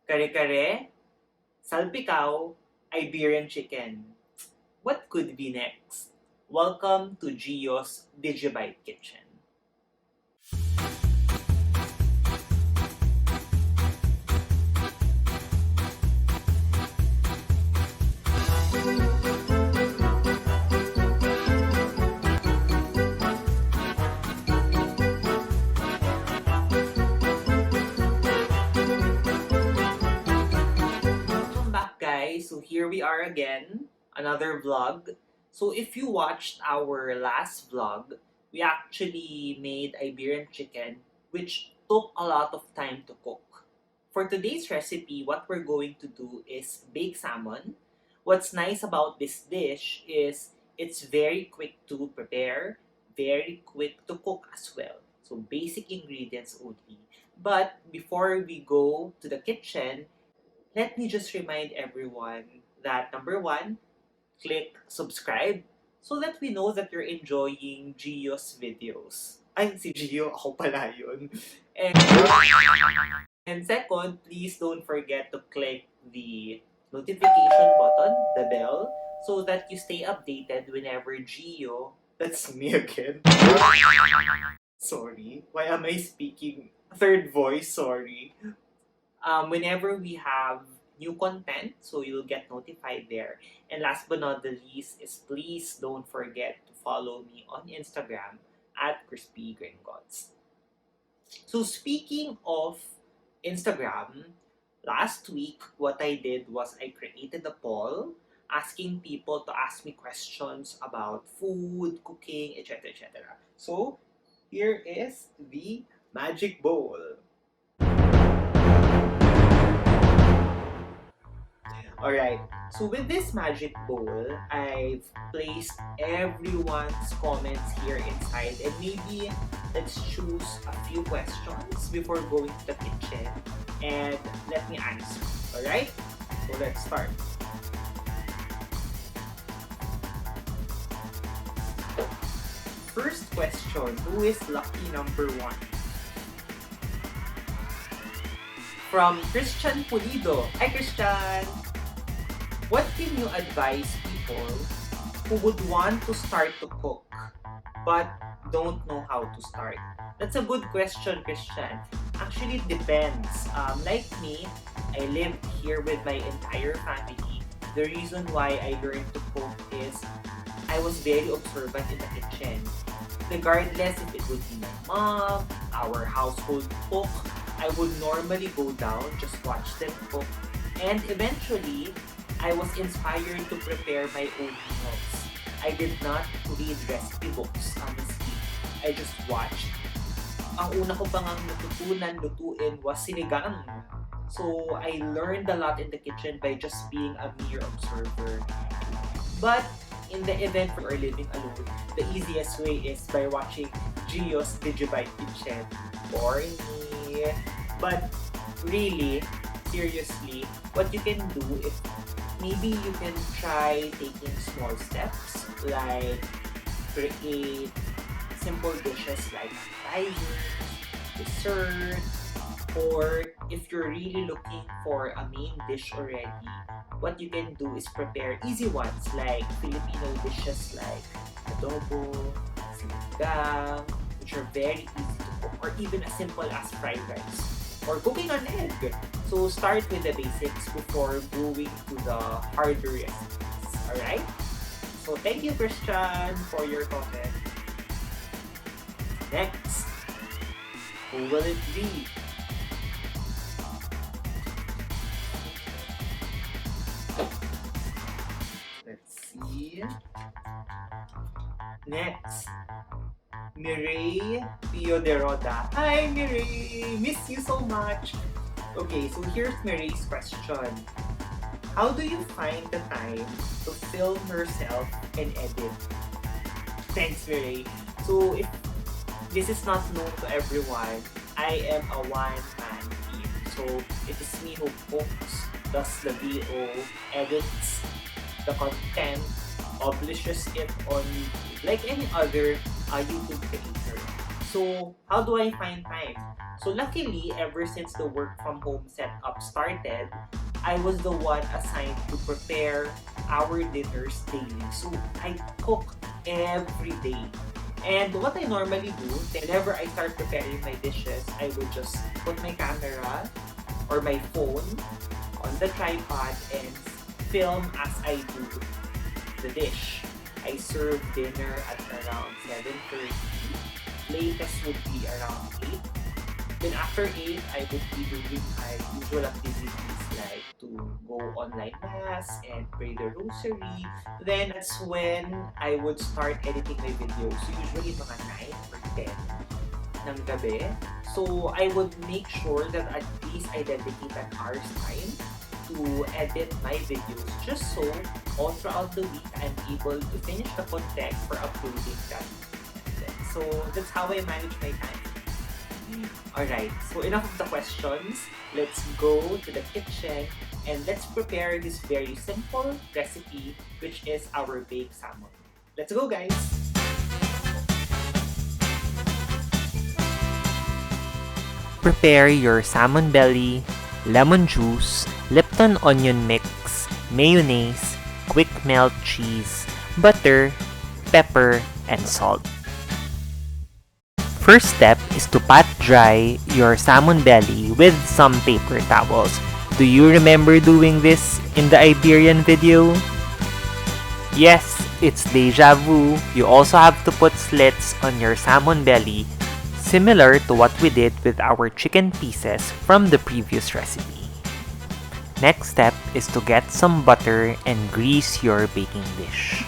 kare-kare, salpikaw, Iberian chicken. What could be next? Welcome to Gio's Digibite Kitchen. Welcome back, guys. So here we are again, another vlog. So if you watched our last vlog, we actually made Iberian chicken, which took a lot of time to cook. For today's recipe, what we're going to do is bake salmon. What's nice about this dish is it's very quick to prepare, very quick to cook as well. So basic ingredients only. But before we go to the kitchen, let me just remind everyone that number one, click subscribe so that we know that you're enjoying Gio's videos. Ay, si Gio, ako pala yun. And second, please don't forget to click the notification button, the bell, so that you stay updated whenever Gio, that's me again. Sorry, why am I speaking third voice? Sorry. Whenever we have new content, so you'll get notified there. And last but not the least is please don't forget to follow me on Instagram at Crispy Gringotts. So speaking of Instagram, last week what I did was I created a poll asking people to ask me questions about food, cooking, etc. etc. So here is the magic bowl. Alright, so with this magic bowl, I've placed everyone's comments here inside and maybe let's choose a few questions before going to the kitchen and let me answer. Alright, so let's start. First question, who is lucky number one? From Christian Pulido. Hi Christian! What can you advise people who would want to start to cook but don't know how to start? That's a good question, Christian. Actually, it depends. Like me, I live here with my entire family. The reason why I learned to cook is I was very observant in the kitchen. Regardless if it would be my mom, our household cook, I would normally go down, just watch them cook, and eventually, I was inspired to prepare my own meals. I did not read recipe books, honestly. I just watched. Ang una ko pang lutuin was sinigang. So, I learned a lot in the kitchen by just being a mere observer. But, in the event we are living alone, the easiest way is by watching Gio's Digibite Kitchen or me. But, really, seriously, what you can do is maybe you can try taking small steps like create simple dishes like appetizers, dessert, or if you're really looking for a main dish already, what you can do is prepare easy ones like Filipino dishes like adobo, sinigang, which are very easy to cook, or even as simple as fried rice or cooking an egg. So start with the basics before going to the harder recipes. Alright? So thank you, Christian, for your comment. Next, who will it be? Let's see. Next, Mireille Pio de Roda. Hi Mireille! Miss you so much! Okay, so here's Mireille's question. How do you find the time to film yourself and edit? Thanks Mireille. So if this is not known to everyone, I am a one-man team. So it is me who cooks, does the VO, edits the content, publishes it on YouTube, like any other YouTube creator. So, how do I find time? So, luckily, ever since the work from home setup started, I was the one assigned to prepare our dinners daily. So, I cook every day. And what I normally do, whenever I start preparing my dishes, I will just put my camera or my phone on the tripod and film as I do the dish. I serve dinner at around 7:30. Latest would be around 8. Then after 8, I would be doing my usual activities like to go online mass and pray the rosary. Then that's when I would start editing my videos. So usually mga 9 or 10 ng gabi. So I would make sure that at least I dedicate an hour's time to edit my videos just so all throughout the week I'm able to finish the content for uploading that. So that's how I manage my time. Alright, so enough of the questions. Let's go to the kitchen and let's prepare this very simple recipe, which is our baked salmon. Let's go, guys! Prepare your salmon belly, lemon juice, Lipton onion mix, mayonnaise, quick melt cheese, butter, pepper, and salt. First step is to pat dry your salmon belly with some paper towels. Do you remember doing this in the Iberian video? Yes, it's deja vu. You also have to put slits on your salmon belly, similar to what we did with our chicken pieces from the previous recipe. Next step is to get some butter and grease your baking dish.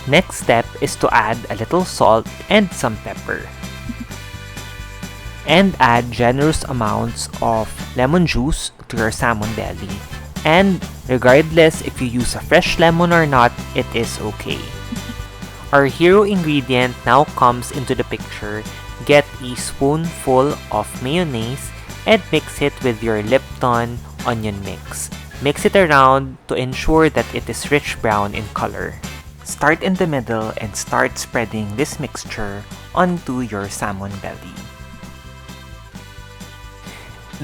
Next step is to add a little salt and some pepper. And add generous amounts of lemon juice to your salmon belly. And regardless if you use a fresh lemon or not, it is okay. Our hero ingredient now comes into the picture. Get a spoonful of mayonnaise and mix it with your Lipton onion mix. Mix it around to ensure that it is rich brown in color. Start in the middle and start spreading this mixture onto your salmon belly.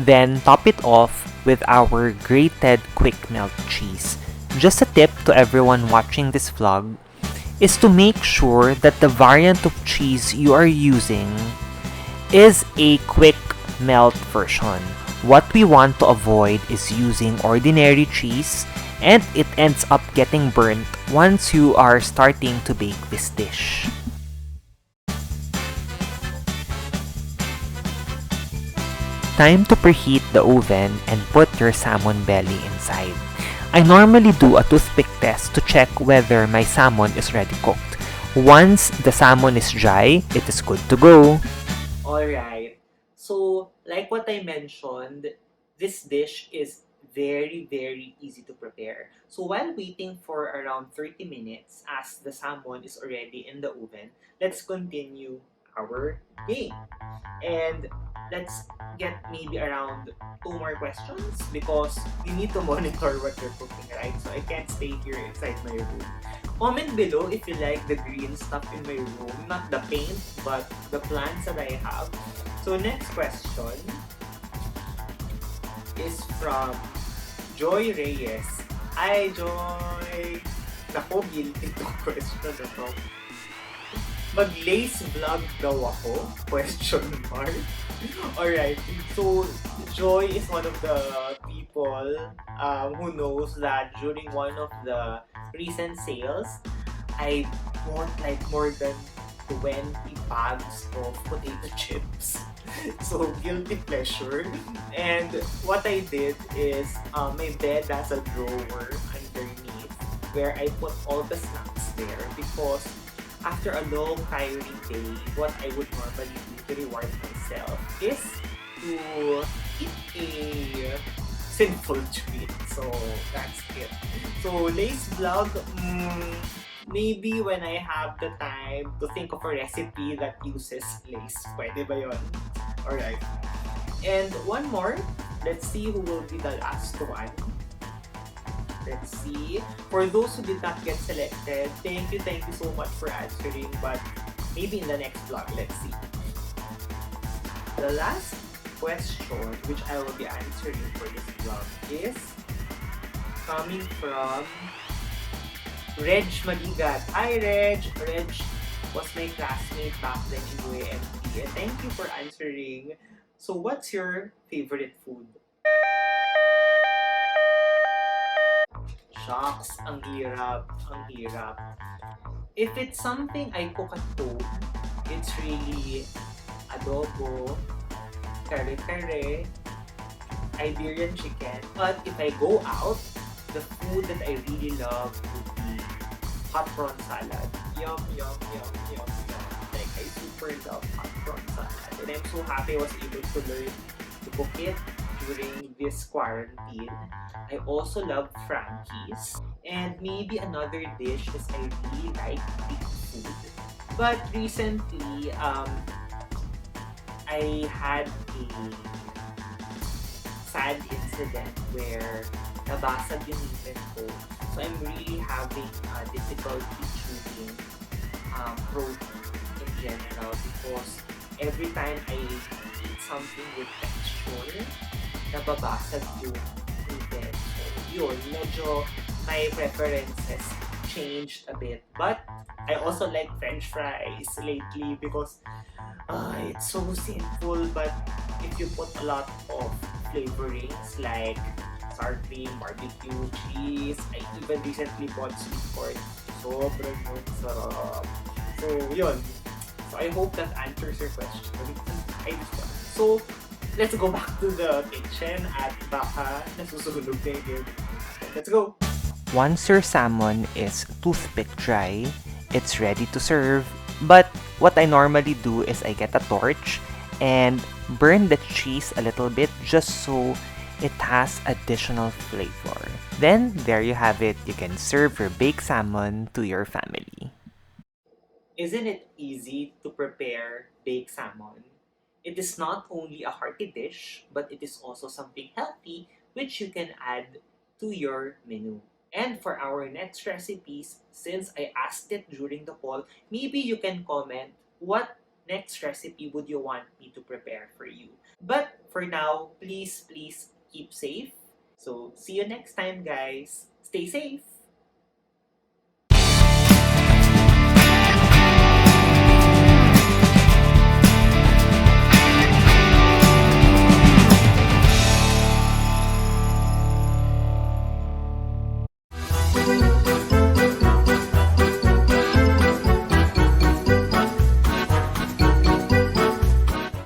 Then top it off with our grated quick melt cheese. Just a tip to everyone watching this vlog is to make sure that the variant of cheese you are using is a quick melt version. What we want to avoid is using ordinary cheese, and it ends up getting burnt once you are starting to bake this dish. Time to preheat the oven and put your salmon belly inside. I normally do a toothpick test to check whether my salmon is ready cooked. Once the salmon is dry, it is good to go. Alright, so like what I mentioned, this dish is very easy to prepare. So while waiting for around 30 minutes as the salmon is already in the oven, let's continue our game. And let's get maybe around 2 more questions because you need to monitor what you're cooking, right? So I can't stay here inside my room. Comment below if you like the green stuff in my room, not the paint, but the plants that I have. So next question is from Joy Reyes. Hi, Joy! Naku, guilty to question na to. Mag-lace vlog daw ako? Question mark. Alright, so Joy is one of the people who knows that during one of the recent sales, I bought like more than 20 bags of potato chips. So, guilty pleasure. And what I did is, my bed has a drawer underneath where I put all the snacks there because after a long, tiring day, what I would normally do to reward myself is to eat a sinful treat. So, that's it. So, Lace Vlog, maybe when I have the time to think of a recipe that uses lace. Pwede ba yun? Alright. And one more. Let's see who will be the last one. Let's see. For those who did not get selected, thank you so much for answering. But Maybe in the next vlog, let's see. The last question which I will be answering for this vlog is coming from Reg Maligat. Hi Reg! Reg was my classmate back then in UAMP. And thank you for answering. So what's your favorite food? Shucks, ang hirap, ang hirap. If it's something I cook at home, it's really adobo, kare-kare, Iberian chicken. But if I go out, the food that I really love would be hot prawn salad. Yum, yum, yum, yum, yum. Like, I super love hot prawn salad. And I'm so happy I was able to learn to cook it during this quarantine. I also love Frankie's. And maybe another dish is I really like Greek food. But recently, I had a sad incident where nabasag yung ngipin ko. So I'm really having difficulty chewing protein in general because every time I eat something with texture, nababasag yung ngipin. So yun, medyo my preferences changed a bit. But I also like french fries lately because it's so simple, but if you put a lot of flavorings like sour cream, barbecue, cheese, I even recently bought sweet corn. Sobrang yun, sarap. So, yun. So, I hope that answers your question. I So, let's go back to the kitchen at baka nasusunog na yung Let's go! Once your salmon is toothpick dry, it's ready to serve. But what I normally do is I get a torch and burn the cheese a little bit just so it has additional flavor. Then there you have it. You can serve your baked salmon to your family. Isn't it easy to prepare baked salmon? It is not only a hearty dish, but it is also something healthy which you can add to your menu. And for our next recipes, since I asked it during the poll, maybe you can comment what next recipe would you want me to prepare for you. But for now, please keep safe. So see you next time, guys. Stay safe.